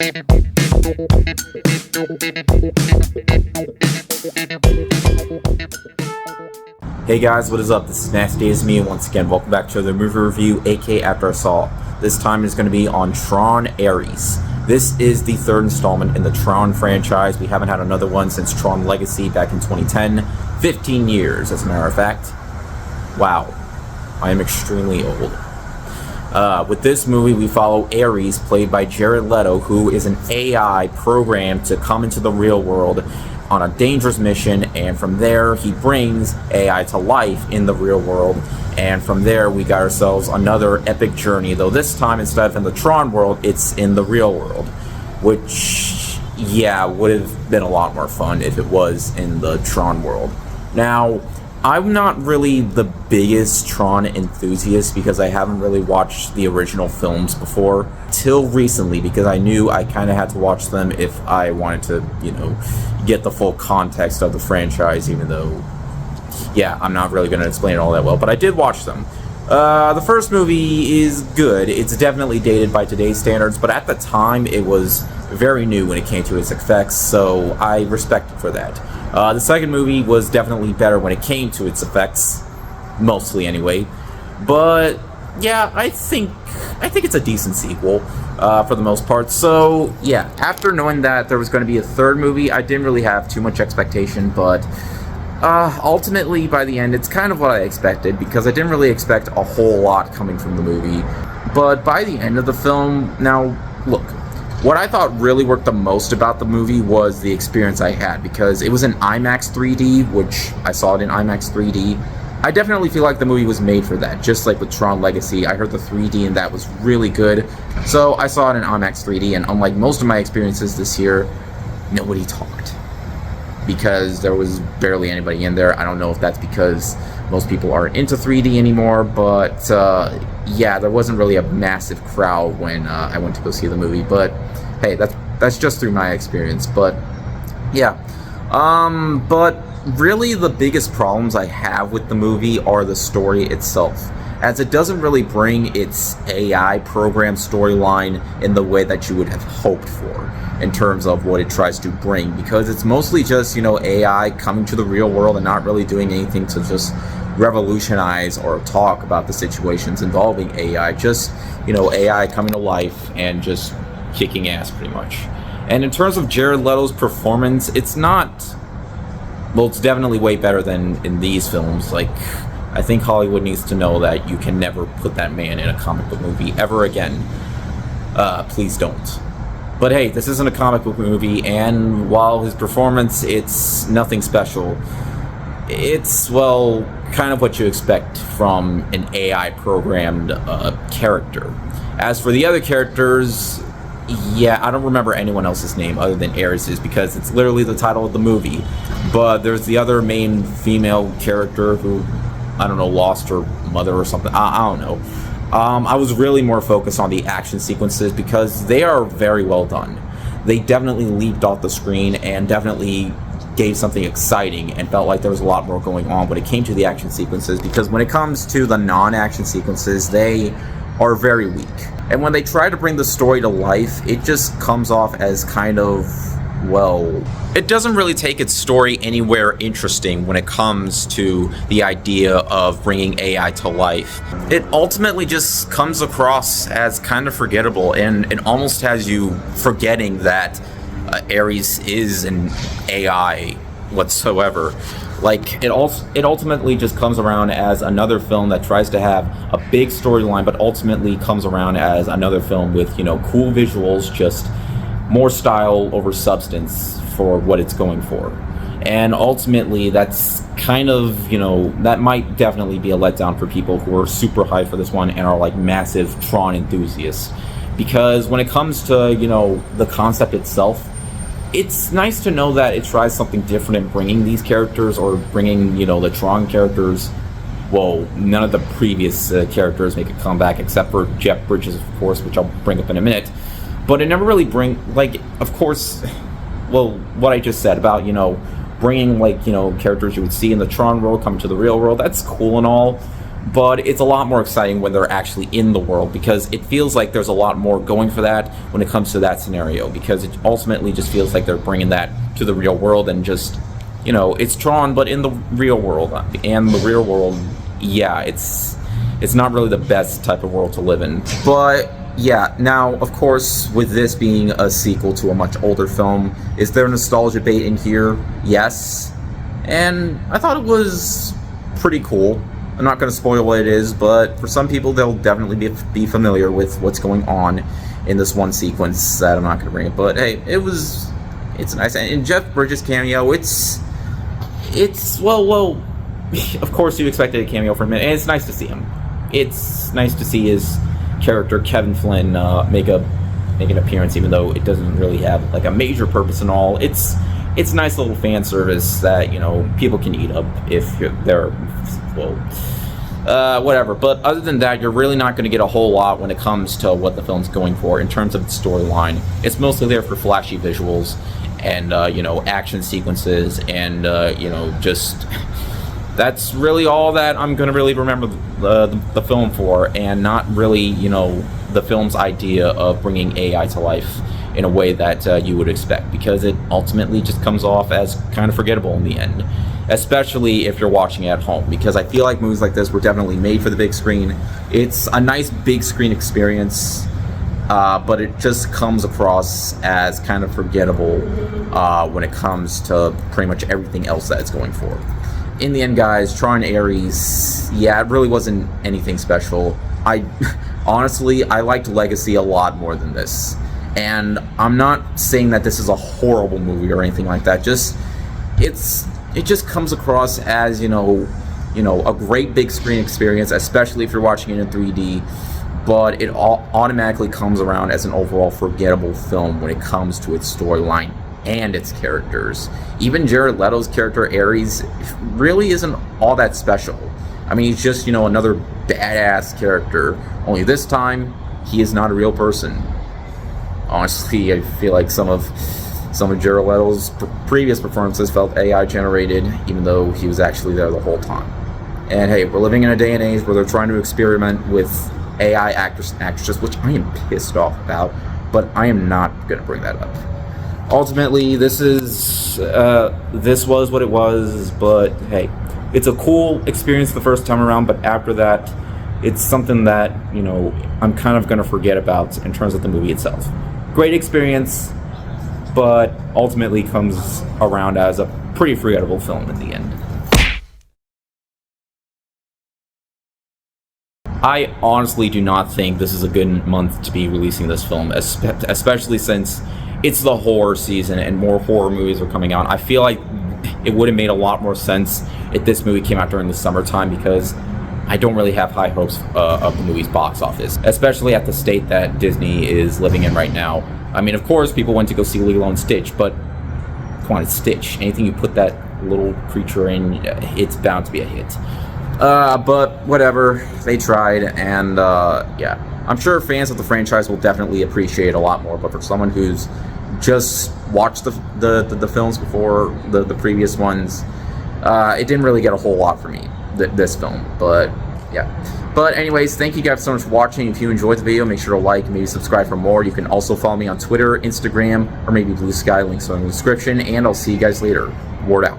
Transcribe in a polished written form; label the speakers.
Speaker 1: Hey guys, what is up? This is Nasty as me, and once again, welcome back to the movie review, aka After Assault. This time is going to be on Tron Ares. This is the third installment in the Tron franchise. We haven't had another one since Tron Legacy back in 2010. 15 years, as a matter of fact. Wow. I am extremely old. With this movie, we follow Ares, played by Jared Leto, who is an AI programmed to come into the real world on a dangerous mission, and from there he brings AI to life in the real world, and from there we got ourselves another epic journey, though this time instead of in the Tron world, it's in the real world, which, yeah, would have been a lot more fun if it was in the Tron world. Now, I'm not really the biggest Tron enthusiast because I haven't really watched the original films before till recently, because I knew I kind of had to watch them if I wanted to, get the full context of the franchise, even though, yeah, I'm not really going to explain it all that well, but I did watch them. The first movie is good. It's definitely dated by today's standards, but at the time it was very new when it came to its effects, so I respect it for that. The second movie was definitely better when it came to its effects, mostly anyway. But yeah, I think it's a decent sequel for the most part. So yeah, after knowing that there was going to be a third movie, I didn't really have too much expectation, but ultimately by the end it's kind of what I expected, because I didn't really expect a whole lot coming from the movie. But by the end of the film, now look, what I thought really worked the most about the movie was the experience I had, because it was in IMAX 3D, which I saw it in IMAX 3D. I definitely feel like the movie was made for that, just like with Tron Legacy. I heard the 3D and that was really good, so I saw it in IMAX 3D, and unlike most of my experiences this year, nobody talked, because there was barely anybody in there. I don't know if that's because most people aren't into 3D anymore, but yeah, there wasn't really a massive crowd when I went to go see the movie, but hey, that's just through my experience. But yeah, but really the biggest problems I have with the movie are the story itself, as it doesn't really bring its AI program storyline in the way that you would have hoped for in terms of what it tries to bring, because it's mostly just, AI coming to the real world and not really doing anything to just revolutionize or talk about the situations involving AI. Just, AI coming to life and just kicking ass pretty much. And in terms of Jared Leto's performance, it's definitely way better than in these films. Like, I think Hollywood needs to know that you can never put that man in a comic book movie ever again. Please don't. But hey, this isn't a comic book movie, and while his performance, it's nothing special, it's, well, kind of what you expect from an AI-programmed character. As for the other characters, yeah, I don't remember anyone else's name other than Ares's, because it's literally the title of the movie. But there's the other main female character who, I don't know, lost her mother or something. I don't know. I was really more focused on the action sequences, because they are very well done. They definitely leaped off the screen and definitely gave something exciting, and felt like there was a lot more going on when it came to the action sequences, because when it comes to the non-action sequences, they are very weak. And when they try to bring the story to life, it just comes off as kind of, well, it doesn't really take its story anywhere interesting when it comes to the idea of bringing AI to life. It ultimately just comes across as kind of forgettable, and it almost has you forgetting that Ares is an AI whatsoever. Like, it ultimately just comes around as another film that tries to have a big storyline, but ultimately comes around as another film with, cool visuals, just more style over substance for what it's going for. And ultimately, that's kind of, that might definitely be a letdown for people who are super hyped for this one and are like massive Tron enthusiasts. Because when it comes to, the concept itself, it's nice to know that it tries something different in bringing these characters, or bringing, the Tron characters. Well, none of the previous characters make a comeback, except for Jeff Bridges, of course, which I'll bring up in a minute. But it never really of course, well, what I just said about, bringing, characters you would see in the Tron world coming to the real world, that's cool and all. but it's a lot more exciting when they're actually in the world, because it feels like there's a lot more going for that when it comes to that scenario, because it ultimately just feels like they're bringing that to the real world, and just, you know, it's Tron but in the real world. And the real world, yeah, it's not really the best type of world to live in. But yeah, now of course, with this being a sequel to a much older film, is there nostalgia bait in here? Yes. And I thought it was pretty cool. I'm not going to spoil what it is, but for some people, they'll definitely be familiar with what's going on in this one sequence that I'm not going to bring up. But hey, it's nice. And Jeff Bridges' cameo, it's well, of course you expected a cameo from him, and it's nice to see him. It's nice to see his character Kevin Flynn make an appearance, even though it doesn't really have like a major purpose and all. It's nice little fan service that, you know, people can eat up if they're, well, whatever. But other than that, you're really not going to get a whole lot when it comes to what the film's going for in terms of its storyline. It's mostly there for flashy visuals and, you know, action sequences, and, you know, just, that's really all that I'm going to really remember the film for, and not really, you know, the film's idea of bringing AI to life in a way that you would expect, because it ultimately just comes off as kind of forgettable in the end, especially if you're watching at home, because I feel like movies like this were definitely made for the big screen. It's a nice big screen experience, but it just comes across as kind of forgettable when it comes to pretty much everything else that it's going for. In the end, guys, Tron Ares, yeah, it really wasn't anything special. Honestly, I liked Legacy a lot more than this. And I'm not saying that this is a horrible movie or anything like that. It just comes across as, you know, a great big screen experience, especially if you're watching it in 3D. But it automatically comes around as an overall forgettable film when it comes to its storyline and its characters. Even Jared Leto's character Ares really isn't all that special. I mean, he's just, you know, another badass character. Only this time, he is not a real person. Honestly, I feel like some of Jared Leto's previous performances felt AI generated, even though he was actually there the whole time. And hey, we're living in a day and age where they're trying to experiment with AI actors and actresses, which I am pissed off about, but I am not going to bring that up. Ultimately, this was what it was, but hey, it's a cool experience the first time around, but after that, it's something that, you know, I'm kind of going to forget about in terms of the movie itself. Great experience, but ultimately comes around as a pretty forgettable film in the end. I honestly do not think this is a good month to be releasing this film, especially since it's the horror season and more horror movies are coming out. I feel like it would have made a lot more sense if this movie came out during the summertime, because I don't really have high hopes of the movie's box office, especially at the state that Disney is living in right now. I mean, of course, people went to go see Lilo and Stitch, but come on, it's Stitch. Anything you put that little creature in, it's bound to be a hit. But whatever, they tried, and yeah. I'm sure fans of the franchise will definitely appreciate it a lot more, but for someone who's just watched the films before, the previous ones, it didn't really get a whole lot for me, this film, but yeah. But anyways, thank you guys so much for watching. If you enjoyed the video, make sure to like and maybe subscribe for more. You can also follow me on Twitter, Instagram, or maybe Blue Sky. Links are in the description, and I'll see you guys later. Word out.